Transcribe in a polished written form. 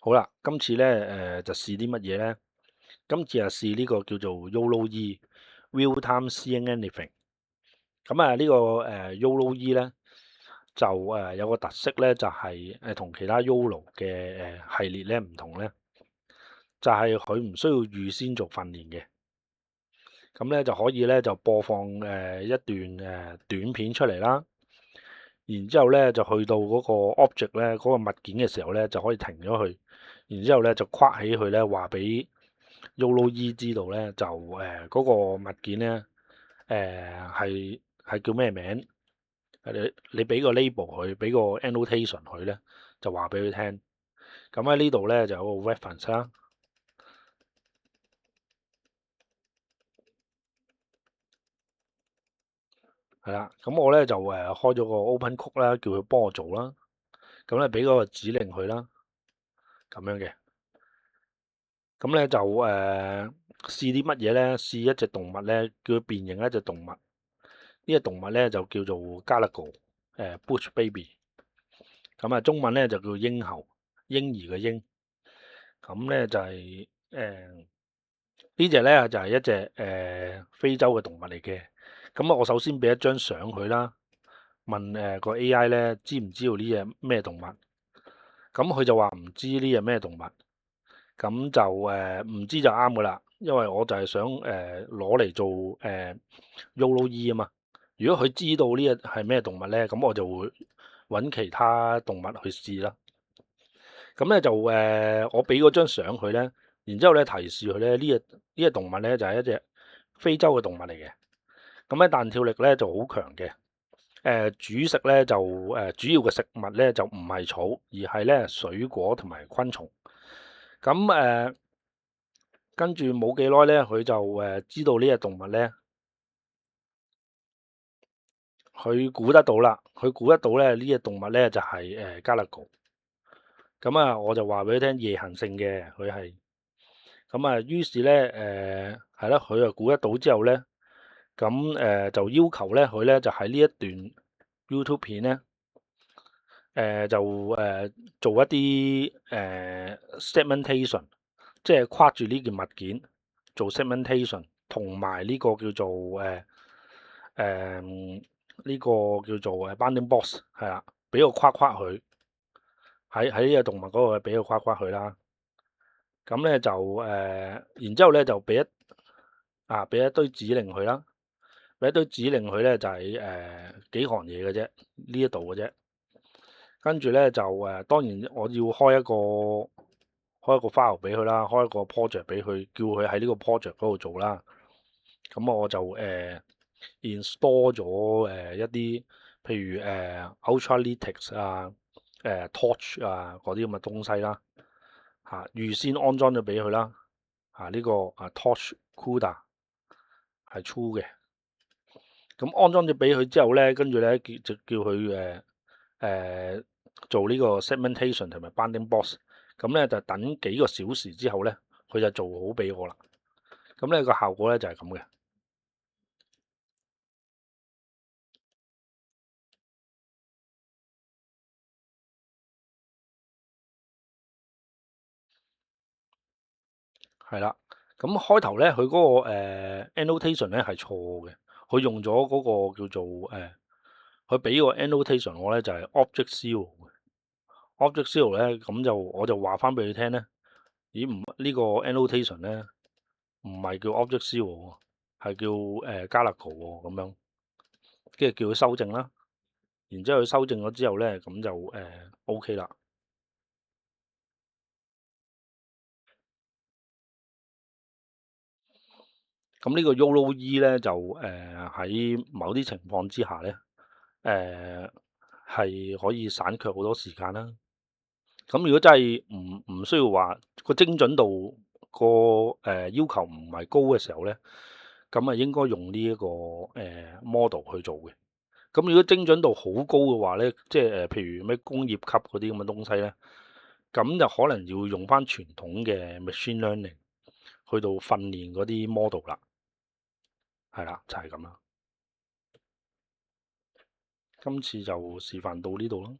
好啦，今次咧就試啲乜嘢咧？今次係試呢個叫做 YOLO E Real Time Seeing Anything。咁啊呢個YOLO E 咧就有個特色咧，就係同其他 YOLO 嘅系列咧唔同咧，就係佢唔需要預先做訓練嘅。咁咧就可以咧就播放一段短片出嚟啦，然之後咧就去到嗰個 object 咧嗰個物件嘅時候咧就可以停咗佢，然之後咧就框起佢咧話俾 YOLO E 知道咧就嗰個物件咧係叫咩名？你俾個 label 佢，俾個 annotation 佢咧，就話俾佢聽。咁喺呢度咧就有個 reference 啦，係啦。咁我咧就開咗個 open code 啦，叫佢幫我做啦。咁咧俾嗰個指令佢啦，咁樣嘅。咁咧就試啲乜嘢咧？試一隻動物咧，叫佢變形一隻動物。呢隻動物咧就叫做 Galago，Bush Baby。咁啊，中文咧就叫嬰猴，嬰兒嘅嬰。咁咧就係呢只咧就係一隻非洲嘅動物嚟嘅。咁啊，我首先俾一張相佢啦，問個 AI 咧知唔知道呢隻咩動物？咁佢就話唔知呢隻咩動物。咁就唔知就啱噶啦，因為我就係想攞嚟做YOLO E 啊嘛。如果佢知道呢隻係咩動物咧，咁我就會揾其他動物去試啦。咁咧就我俾嗰張相佢咧，然之後咧提示佢咧呢隻動物咧就係一隻非洲嘅動物嚟嘅。咁咧彈跳力咧就好強嘅。主食咧就主要嘅食物咧就唔係草，而係咧水果同埋昆蟲。咁跟住冇幾耐咧，佢就知道呢隻動物咧，佢估得到啦。佢估得到咧呢隻動物咧就係加勒高。咁啊，我就話俾佢聽夜行性嘅佢係。咁啊，於是咧係啦，佢就估得到之後咧，咁就要求咧佢咧就喺呢一段 YouTube 片咧就做一啲segmentation，即係跨住呢件物件做 segmentation，同埋呢個叫做呢個叫做bounding box 係啦，俾個框框佢喺呢個動物嗰度俾個框框佢啦。咁咧就然之後咧就俾一堆指令佢啦，俾一堆指令佢咧就係幾行嘢嘅啫，呢一度嘅啫。跟住咧就當然我要開一個 file 俾佢啦，開一個 project 俾佢，叫佢喺呢個 project 嗰度做啦。咁我就install 咗一啲譬如Ultralytics 啊、Torch 啊嗰啲咁嘅東西啦，預先安裝咗俾佢啦。呢個Torch CUDA 係 true 嘅。咁安裝咗俾佢之後咧，跟住咧就叫佢做呢個 segmentation 同埋 bounding box。咁咧就等幾個小時之後咧，佢就做好俾我啦。咁咧個效果咧就係咁嘅。係啦。咁開頭咧佢嗰個annotation 咧係錯嘅，佢用咗嗰個叫做佢俾個 annotation 我咧就係 object zero 嘅。object zero 咧咁就我就話翻俾佢聽咧，咦唔呢個 annotation 咧唔係叫 object zero 喎，係叫Galago 喎咁樣，跟住叫佢修正啦。然之後佢修正咗之後咧，咁就OK 啦。咁呢個 YOLO E 咧就喺某啲情況之下咧，係可以省卻好多時間啦。咁如果真係唔需要話個精準度個要求唔係高嘅時候咧，咁啊應該用呢一個model 去做嘅。咁如果精準度好高嘅話咧，即係譬如咩工業級嗰啲咁嘅東西咧，咁就可能要用翻傳統嘅 machine learning 去到訓練嗰啲 model 啦。係啦，就係咁啦。今次就示範到呢度咯。